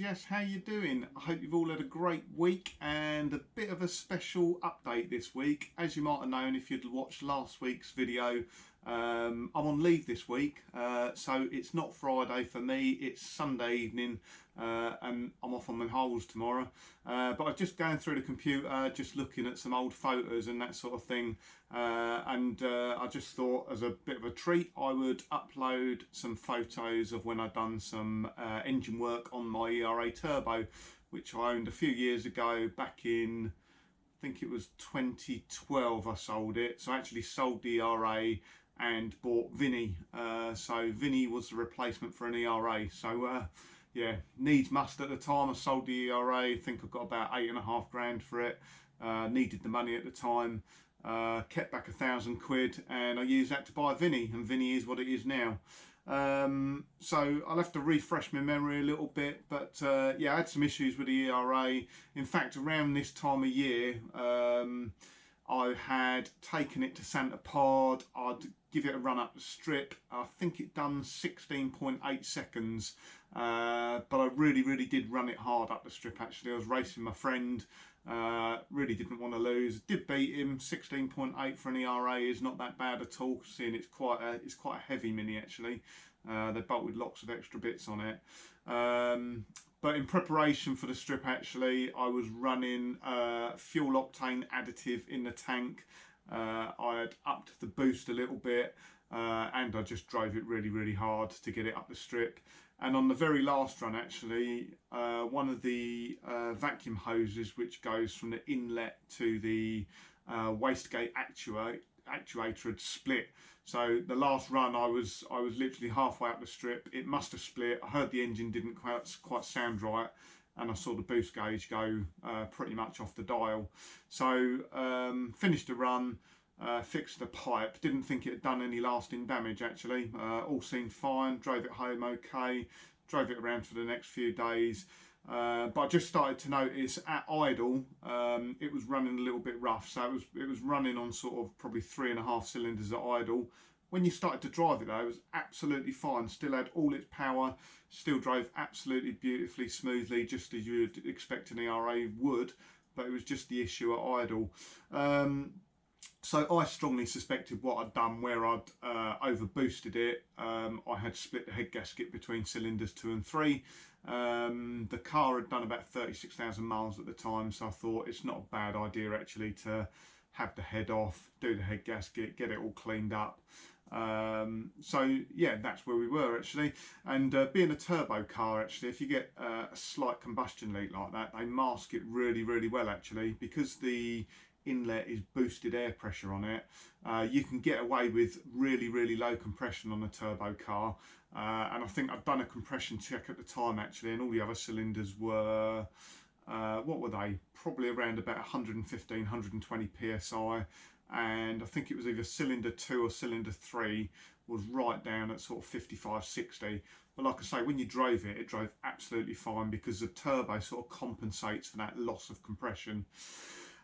enthusiasts, how you doing? I hope you've all had a great week and a bit of a special update this week. As you might have known if you'd watched last week's video, I'm on leave this week, so it's not Friday for me, it's Sunday evening, and I'm off on my holes tomorrow. But I'm just going through the computer, just looking at some old photos and that sort of thing, and I just thought as a bit of a treat I would upload some photos of when I've done some engine work on my ERA Turbo, which I owned a few years ago, back in, I think it was 2012 I sold it. So I actually sold the ERA and bought Vinny. So Vinny was the replacement for an ERA. So yeah, needs must at the time. I sold the ERA, I think I got about £8.5 grand for it. Needed the money at the time. Kept back £1,000 and I used that to buy Vinny, and Vinny is what it is now. So I'll have to refresh my memory a little bit, but yeah, I had some issues with the ERA. In fact, around this time of year, I had taken it to Santa Pod. I'd give it a run up the strip. I think it done 16.8 seconds, but I really did run it hard up the strip. Actually, I was racing my friend, really didn't want to lose. Did beat him. 16.8 for an ERA is not that bad at all, seeing it's quite a heavy Mini actually. They bolt with lots of extra bits on it. But in preparation for the strip, actually, I was running fuel octane additive in the tank. I had upped the boost a little bit, and I just drove it really hard to get it up the strip. And on the very last run, actually, one of the vacuum hoses, which goes from the inlet to the wastegate actuator, had split. So the last run, I was literally halfway up the strip. It must have split. I heard the engine didn't quite sound right, and I saw the boost gauge go pretty much off the dial. So finished the run, fixed the pipe. Didn't think it had done any lasting damage actually. All seemed fine. Drove it home okay. Drove it around for the next few days. But I just started to notice at idle, it was running a little bit rough. So it was running on sort of probably 3.5 cylinders at idle. When you started to drive it though, it was absolutely fine. Still had all its power, still drove absolutely beautifully, smoothly, just as you would expect an ERA would. But it was just the issue at idle. So I strongly suspected what I'd done, where I'd over boosted it. I had split the head gasket between cylinders 2 and 3. The car had done about 36,000 miles at the time, so I thought it's not a bad idea actually to have the head off, do the head gasket, get it all cleaned up. So yeah, that's where we were actually. And being a turbo car, actually, if you get a slight combustion leak like that, they mask it really well actually, because the inlet is boosted air pressure on it. You can get away with really low compression on a turbo car, and I think I'd done a compression check at the time actually, and all the other cylinders were what were they, probably around about 115 120 psi, and I think it was either cylinder 2 or cylinder 3 was right down at sort of 55 60. But like I say, when you drove it, it drove absolutely fine, because the turbo sort of compensates for that loss of compression.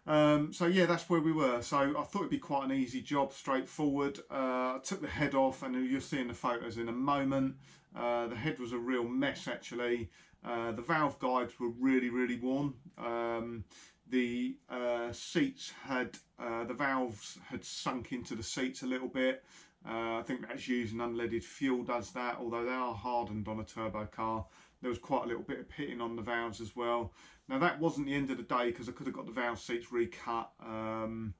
So yeah, that's where we were. So I thought it'd be quite an easy job, straightforward. I took the head off, and you'll see in the photos in a moment. The head was a real mess actually. The valve guides were really worn. The seats had, the valves had sunk into the seats a little bit. I think that's using unleaded fuel does that, although they are hardened on a turbo car. There was quite a little bit of pitting on the valves as well. Now that wasn't the end of the day, because I could have got the valve seats recut, and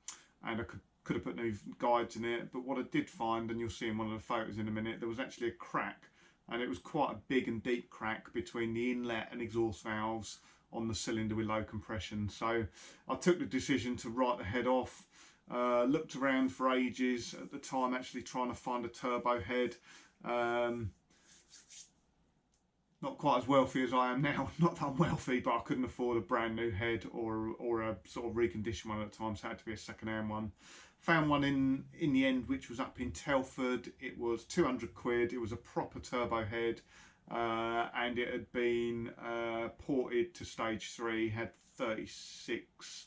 I could have put new guides in it. But what I did find, and you'll see in one of the photos in a minute, there was actually a crack, and it was quite a big and deep crack between the inlet and exhaust valves on the cylinder with low compression. So I took the decision to write the head off. Looked around for ages at the time, actually trying to find a turbo head. Not quite as wealthy as I am now. Not that I'm wealthy, but I couldn't afford a brand new head or a sort of reconditioned one at the time, so it had to be a second-hand one. Found one in the end, which was up in Telford. It was £200. It was a proper turbo head, and it had been ported to stage 3. Had 36,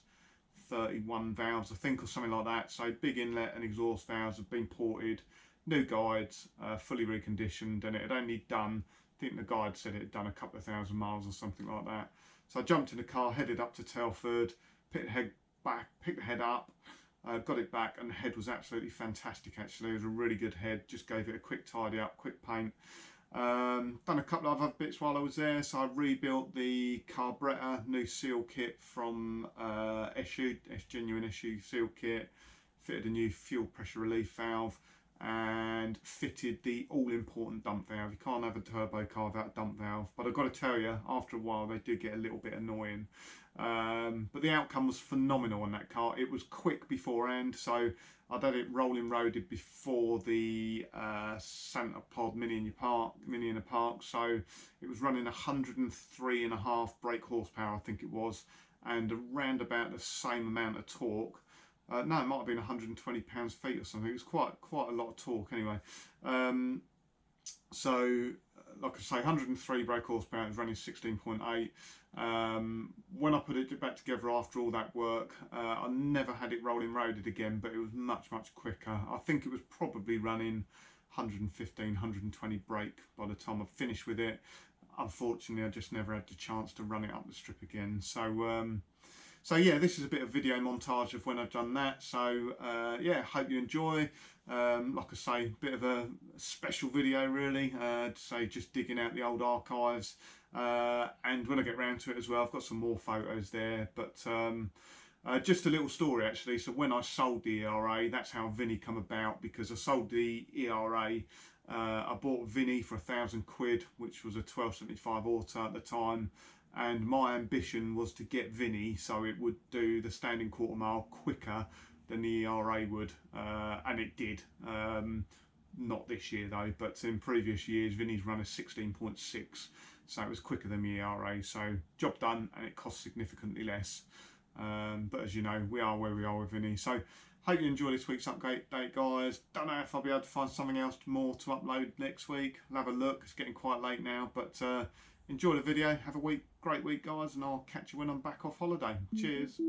31 valves, I think, or something like that. So big inlet and exhaust valves have been ported, new guides, fully reconditioned, and it had only done think the guide said it had done a couple of thousand miles or something like that. So I jumped in the car, headed up to Telford, picked the head back, picked the head up, got it back, and the head was absolutely fantastic. Actually, it was a really good head. Just gave it a quick tidy up, quick paint. Done a couple of other bits while I was there. So I rebuilt the carburetor, new seal kit from Issue, genuine Issue seal kit. Fitted a new fuel pressure relief valve and fitted the all-important dump valve. You can't have a turbo car without a dump valve, but I've got to tell you, after a while they do get a little bit annoying. But the outcome was phenomenal on that car. It was quick beforehand, so I'd had it rolling roaded before the Santa Pod Mini in the park, so it was running 103.5 brake horsepower, I think it was, and around about the same amount of torque. No, it might have been 120 pounds-feet or something. It was quite a lot of torque anyway. So, like I say, 103 brake horsepower, it was running 16.8. When I put it back together after all that work, I never had it rolling roaded again, but it was much quicker. I think it was probably running 115, 120 brake by the time I finished with it. Unfortunately, I just never had the chance to run it up the strip again. So yeah, this is a bit of video montage of when I've done that. So yeah, hope you enjoy. Like I say, bit of a special video really, to say just digging out the old archives. And when I get round to it as well, I've got some more photos there. But just a little story actually. So when I sold the ERA, that's how Vinny come about, because I sold the ERA. I bought Vinny for £1,000, which was a 1275 auto at the time. And my ambition was to get Vinny so it would do the standing quarter mile quicker than the ERA would, and it did. Not this year though, but in previous years Vinny's run a 16.6, so it was quicker than the ERA. So job done, and it cost significantly less. But as you know, we are where we are with Vinny. So hope you enjoy this week's update, guys. Don't know if I'll be able to find something else more to upload next week. I'll have a look. It's getting quite late now, but enjoy the video. Have a great week, guys, and I'll catch you when I'm back off holiday. Cheers.